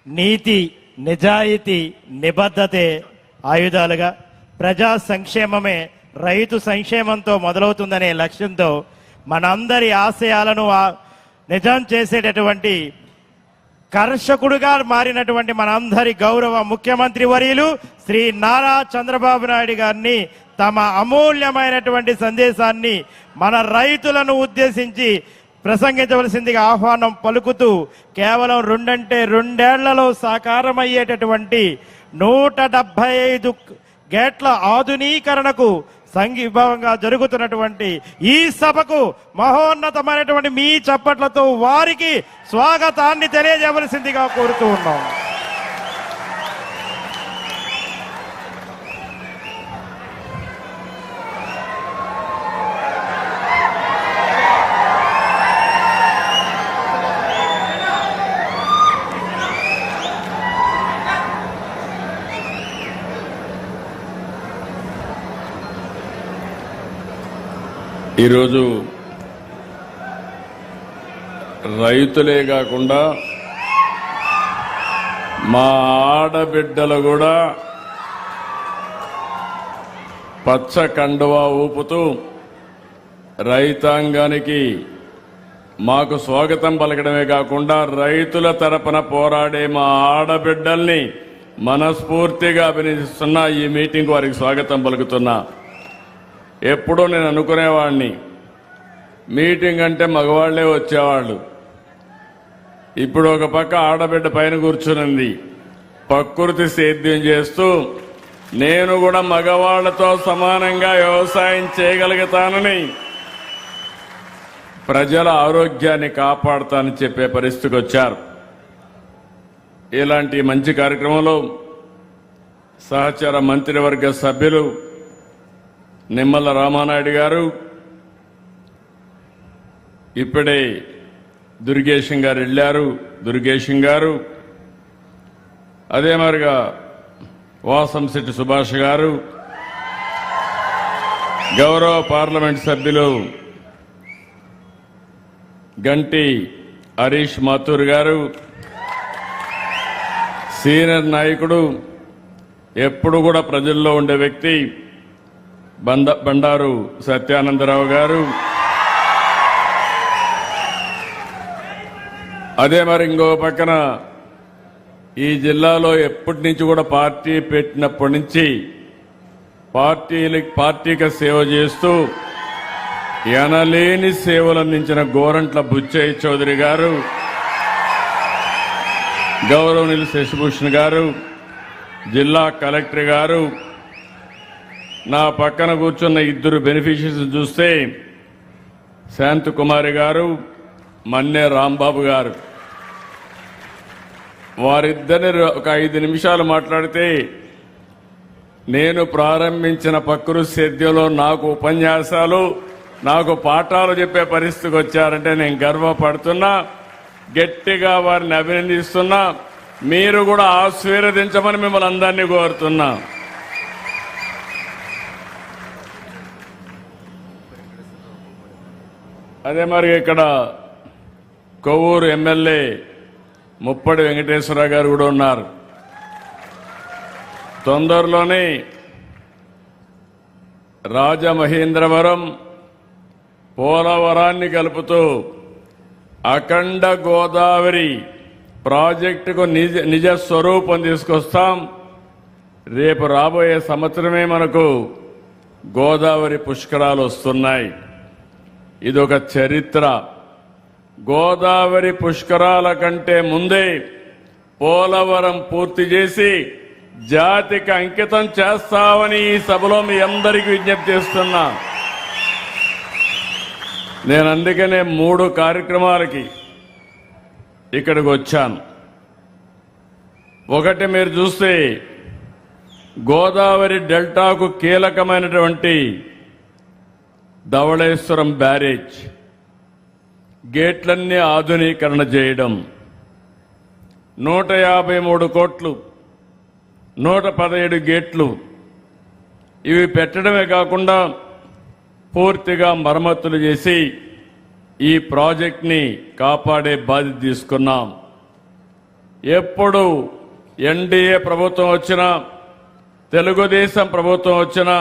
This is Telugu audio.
నీతి, నిజాయితీ, నిబద్ధతే ఆయుధాలుగా ప్రజా సంక్షేమమే రైతు సంక్షేమంతో మొదలవుతుందనే లక్ష్యంతో మనందరి ఆశయాలను నిజం చేసేటటువంటి కర్షకుడుగా మారినటువంటి మనందరి గౌరవ ముఖ్యమంత్రి వర్యులు శ్రీ నారా చంద్రబాబు నాయుడు గారిని తమ అమూల్యమైనటువంటి సందేశాన్ని మన రైతులను ఉద్దేశించి ప్రసంగించవలసిందిగా ఆహ్వానం పలుకుతూ కేవలం 2 అంటే 2 ఏళ్లలో సాకారమయ్యేటటువంటి 175 గేట్ల ఆధునీకరణకు సంఘీభావంగా జరుగుతున్నటువంటి ఈ సభకు మహోన్నతమైనటువంటి మీ చప్పట్లతో వారికి స్వాగతాన్ని తెలియజేయవలసిందిగా కోరుతూ ఉన్నాం. ఈరోజు రైతులే కాకుండా మా ఆడబిడ్డలు కూడా పచ్చ కండువా ఊపుతూ రైతాంగానికి మాకు స్వాగతం పలకడమే కాకుండా రైతుల తరపున పోరాడే మా ఆడబిడ్డల్ని మనస్ఫూర్తిగా అభినందిస్తున్నా. ఈ మీటింగ్ వారికి స్వాగతం పలుకుతున్నా. ఎప్పుడూ నేను అనుకునేవాడిని మీటింగ్ అంటే మగవాళ్లే వచ్చేవాళ్ళు. ఇప్పుడు ఒక పక్క ఆడబిడ్డ పైన కూర్చునింది, ప్రకృతి సేద్యం చేస్తూ నేను కూడా మగవాళ్లతో సమానంగా వ్యవసాయం చేయగలుగుతానని, ప్రజల ఆరోగ్యాన్ని కాపాడుతానని చెప్పే పరిస్థితికి వచ్చారు. ఇలాంటి మంచి కార్యక్రమంలో సహచర మంత్రివర్గ సభ్యులు నిమ్మల రామానాయుడు గారు, ఇప్పుడే దుర్గేశం గారు వెళ్ళారు, దుర్గేశం గారు, అదే మరిగా వాసంశెట్టి సుభాష్ గారు, గౌరవ పార్లమెంట్ సభ్యులు గంటి హరీష్ మాథూర్ గారు, సీనియర్ నాయకుడు, ఎప్పుడు కూడా ప్రజల్లో ఉండే వ్యక్తి బండారు సత్యానందరావు గారు, అదే మరి ఇంకో పక్కన ఈ జిల్లాలో ఎప్పటి నుంచి కూడా పార్టీ పెట్టినప్పటి నుంచి పార్టీకి సేవ చేస్తూ ఎనలేని సేవలు అందించిన గోరంట్ల బుచ్చయ్య చౌదరి గారు, గౌరవనీయులు శశిభూషణ్ గారు, జిల్లా కలెక్టర్ గారు, నా పక్కన కూర్చున్న 2 బెనిఫిషరీస్ చూస్తే శాంతకుమారి గారు, మన్నే రాంబాబు గారు, వారిద్దరిని ఒక 5 నిమిషాలు మాట్లాడితే నేను ప్రారంభించిన ప్రకృతి సేద్యంలో నాకు ఉపన్యాసాలు, నాకు పాఠాలు చెప్పే పరిస్థితికి వచ్చారంటే నేను గర్వపడుతున్నా. గట్టిగా వారిని అభినందిస్తున్నా. మీరు కూడా ఆశీర్వదించమని మిమ్మల్ని అందరినీ కోరుతున్నా. అదే మరి ఇక్కడ కొవ్వూరు ఎమ్మెల్యే ముప్పడి వెంకటేశ్వరరావు గారు కూడా ఉన్నారు. తొందరలోనే రాజమహేంద్రవరం పోలవరాన్ని కలుపుతూ అఖండ గోదావరి ప్రాజెక్టుకు నిజ స్వరూపం తీసుకొస్తాం. రేపు రాబోయే సంవత్సరమే మనకు గోదావరి పుష్కరాలు వస్తున్నాయి. ఇదొక చరిత్ర. గోదావరి పుష్కరాల కంటే ముందే పోలవరం పూర్తి చేసి జాతికి అంకితం చేస్తామని ఈ సభలో మీ అందరికీ విజ్ఞప్తి చేస్తున్నా. నేను అందుకనే 3 కార్యక్రమాలకి ఇక్కడికి వచ్చాను. ఒకటి మీరు చూస్తే గోదావరి డెల్టాకు కీలకమైనటువంటి ధవళేశ్వరం బ్యారేజ్ గేట్లన్నీ ఆధునీకరణ చేయడం, 153 కోట్లు, 117 గేట్లు ఇవి పెట్టడమే కాకుండా పూర్తిగా మరమ్మతులు చేసి ఈ ప్రాజెక్ట్ని కాపాడే బాధ్యత తీసుకున్నాం. ఎప్పుడు ఎన్డీఏ ప్రభుత్వం వచ్చినా తెలుగుదేశం ప్రభుత్వం వచ్చినా